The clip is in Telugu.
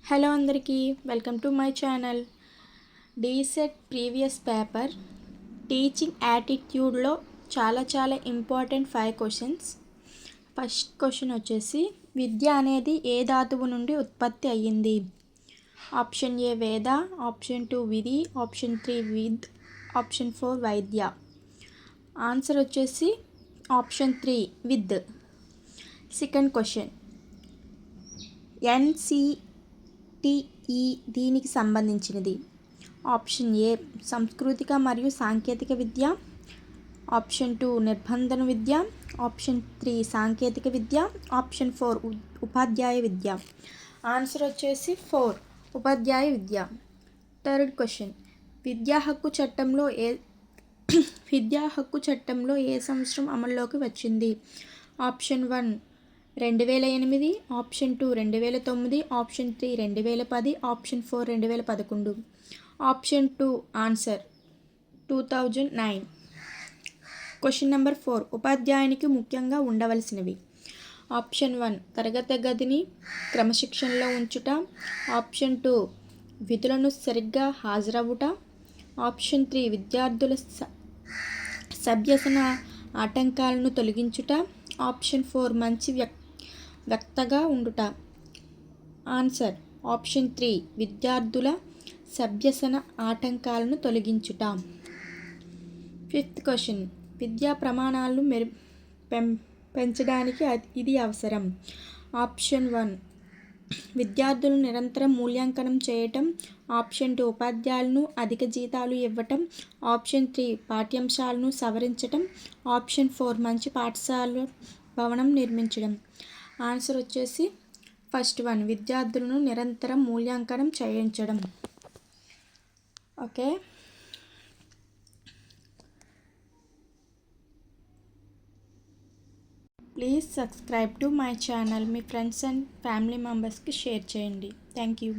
హలో అందరికీ, welcome to my channel. DEECET previous paper teaching యాటిట్యూడ్లో చాలా ఇంపార్టెంట్ 5 క్వశ్చన్స్. ఫస్ట్ క్వశ్చన్ వచ్చేసి, విద్య అనేది ఏ ధాతువు నుండి ఉత్పత్తి అయ్యింది? ఆప్షన్ ఏ వేద, ఆప్షన్ 2 విధి, ఆప్షన్ 3 విద్, ఆప్షన్ 4 వైద్య. ఆన్సర్ వచ్చేసి ఆప్షన్ 3 విద్. సెకండ్ క్వశ్చన్, ఎన్సిటిఈ దీనికి సంబంధించినది? ఆప్షన్ ఏ సాంస్కృతిక మరియు సాంకేతిక విద్య, ఆప్షన్ 2 నిర్బంధన విద్య, ఆప్షన్ 3 సాంకేతిక విద్య, ఆప్షన్ 4 ఉపాధ్యాయ విద్య. ఆన్సర్ వచ్చేసి 4 ఉపాధ్యాయ విద్య. థర్డ్ క్వశ్చన్, విద్యా హక్కు చట్టంలో ఏ సంవత్సరం అమల్లోకి వచ్చింది? Option 1 2008, option 2 2009, option 3 2010, option 4 2011. Option 2 answer 2009. Question number 4, ఉపాధ్యాయునికి ముఖ్యంగా ఉండవలసినవి. ఆప్షన్ 1 తరగతి గదిని క్రమశిక్షణలో ఉంచుట, ఆప్షన్ 2 విధులను సరిగ్గా హాజరవుట, ఆప్షన్ 3 విద్యార్థుల సభ్యసన ఆటంకాలను తొలగించుట, ఆప్షన్ 4 మంచి వ్యక్తగా ఉండుట. ఆన్సర్ ఆప్షన్ 3 విద్యార్థుల సభ్యసన ఆటంకాలను తొలగించుట. ఫిఫ్త్ క్వశ్చన్, విద్యా ప్రమాణాలను పెంచడానికి ఇది అవసరం. ఆప్షన్ 1 విద్యార్థులను నిరంతరం మూల్యాంకనం చేయటం, ఆప్షన్ 2 ఉపాధ్యాయులను అధిక జీతాలు ఇవ్వటం, ఆప్షన్ 3 పాఠ్యాంశాలను సవరించటం, ఆప్షన్ 4 మంచి పాఠశాల భవనం నిర్మించడం. ఆన్సర్ వచ్చేసి ఫస్ట్ 1 విద్యార్థులను నిరంతరం మూల్యాంకనం చేయించడం. Okay, please subscribe to my channel. Me friends and family మెంబర్స్కి షేర్ చేయండి. Thank you.